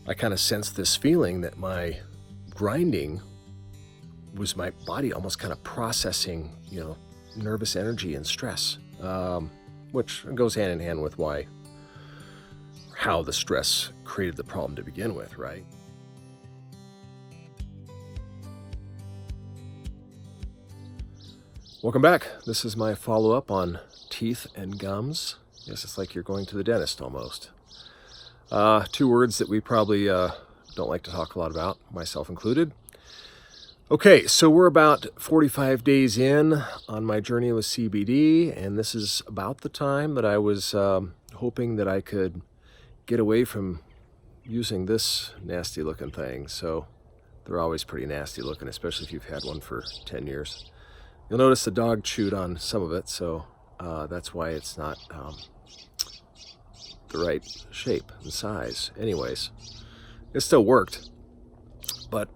I kind of sensed this feeling that my grinding was my body almost kind of processing, nervous energy and stress, which goes hand in hand with how the stress created the problem to begin with, right? Welcome back. This is my follow-up on teeth and gums. Yes, it's like you're going to the dentist almost. Two words that we probably don't like to talk a lot about, myself included. Okay, so we're about 45 days in on my journey with CBD, and this is about the time that I was hoping that I could get away from using this nasty looking thing. So they're always pretty nasty looking, especially if you've had one for 10 years. You'll notice the dog chewed on some of it, so that's why it's not the right shape and size. Anyways, it still worked, but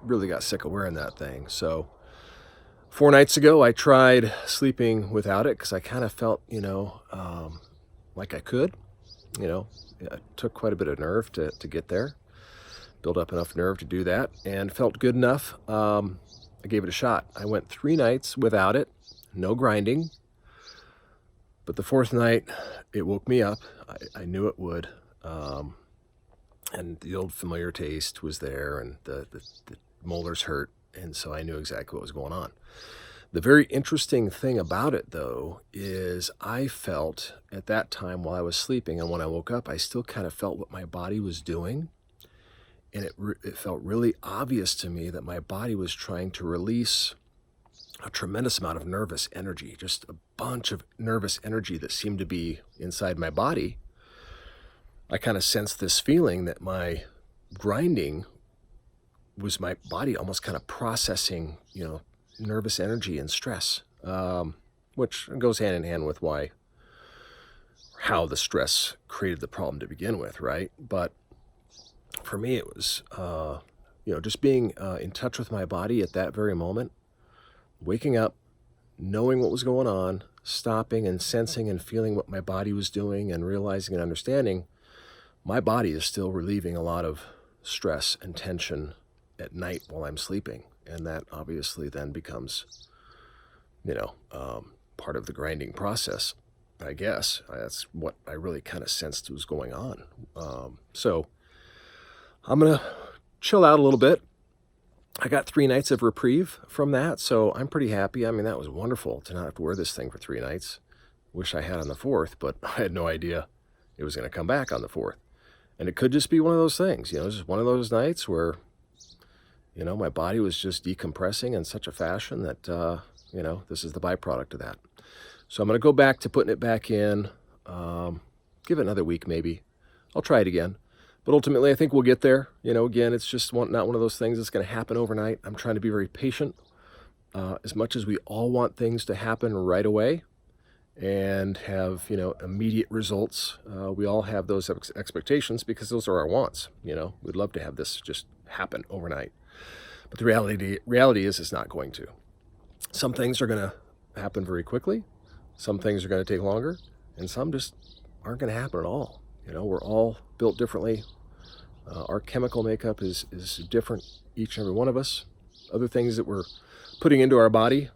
really got sick of wearing that thing. So 4 nights ago, I tried sleeping without it because I kind of felt, like I could. It took quite a bit of nerve to get there, build up enough nerve to do that, and felt good enough. I gave it a shot. I went 3 nights without it, no grinding. But the 4th night, it woke me up. I knew it would. And the old familiar taste was there, and the molars hurt. And so I knew exactly what was going on. The very interesting thing about it, though, is I felt at that time while I was sleeping, and when I woke up, I still kind of felt what my body was doing. And it felt really obvious to me that my body was trying to release a tremendous amount of nervous energy, just a bunch of nervous energy that seemed to be inside my body. I kind of sensed this feeling that my grinding was my body almost kind of processing, nervous energy and stress, which goes hand in hand with how the stress created the problem to begin with, right? But for me, it was, just being in touch with my body at that very moment, waking up, knowing what was going on, stopping and sensing and feeling what my body was doing, and realizing and understanding my body is still relieving a lot of stress and tension at night while I'm sleeping. And that obviously then becomes, part of the grinding process, I guess. That's what I really kind of sensed was going on. So I'm going to chill out a little bit. I got 3 nights of reprieve from that, so I'm pretty happy. I mean, that was wonderful to not have to wear this thing for 3 nights. Wish I had on the 4th, but I had no idea it was going to come back on the 4th. And it could just be one of those things, just one of those nights where, my body was just decompressing in such a fashion that, this is the byproduct of that. So I'm going to go back to putting it back in, give it another week maybe. I'll try it again. But ultimately, I think we'll get there. Again, it's just not one of those things that's going to happen overnight. I'm trying to be very patient. As much as we all want things to happen right away and have, immediate results, we all have those expectations because those are our wants. We'd love to have this just happen overnight. But the reality is it's not going to. Some things are going to happen very quickly. Some things are going to take longer. And some just aren't going to happen at all. We're all built differently. Our chemical makeup is different, each and every one of us. Other things that we're putting into our body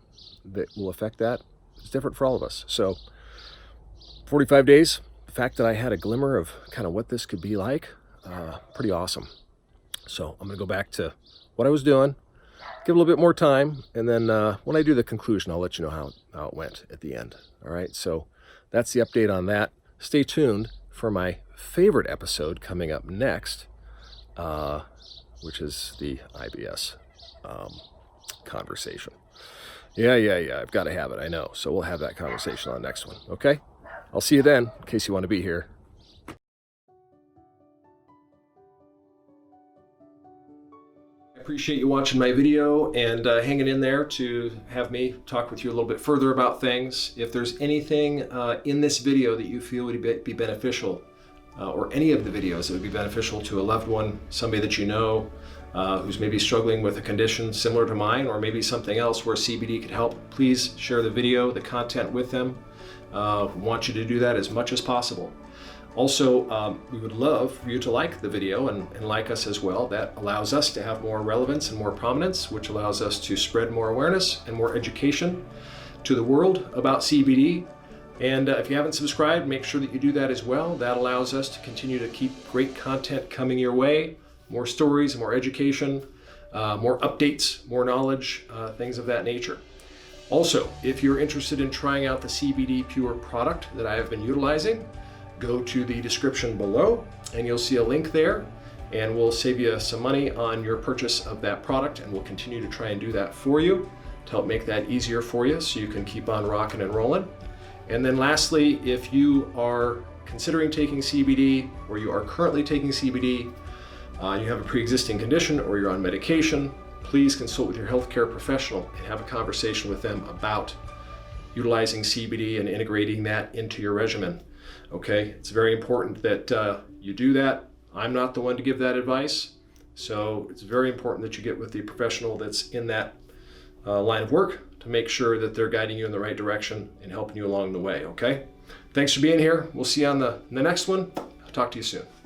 that will affect that is different for all of us. So 45 days, the fact that I had a glimmer of kind of what this could be like, pretty awesome. So I'm going to go back to what I was doing, give a little bit more time, and then when I do the conclusion, I'll let you know how it went at the end. All right, so that's the update on that. Stay tuned for my favorite episode coming up next, which is the IBS conversation. Yeah, I've got to have it, I know. So we'll have that conversation on the next one, okay? I'll see you then, in case you want to be here. I appreciate you watching my video and hanging in there to have me talk with you a little bit further about things. If there's anything in this video that you feel would be beneficial, or any of the videos that would be beneficial to a loved one, somebody that you know, who's maybe struggling with a condition similar to mine, or maybe something else where CBD could help, please share the video, the content with them. Want you to do that as much as possible. Also, we would love for you to like the video and like us as well. That allows us to have more relevance and more prominence, which allows us to spread more awareness and more education to the world about CBD. And if you haven't subscribed, make sure that you do that as well. That allows us to continue to keep great content coming your way, more stories, more education, more updates, more knowledge, things of that nature. Also, if you're interested in trying out the CBD Pure product that I have been utilizing, go to the description below and you'll see a link there, and we'll save you some money on your purchase of that product, and we'll continue to try and do that for you to help make that easier for you so you can keep on rocking and rolling. And then lastly, if you are considering taking CBD, or you are currently taking CBD, you have a pre-existing condition or you're on medication, please consult with your healthcare professional and have a conversation with them about utilizing CBD and integrating that into your regimen. Okay, it's very important that you do that. I'm not the one to give that advice, so it's very important that you get with the professional that's in that line of work to make sure that they're guiding you in the right direction and helping you along the way, okay? Thanks for being here. We'll see you on the next one. I'll talk to you soon.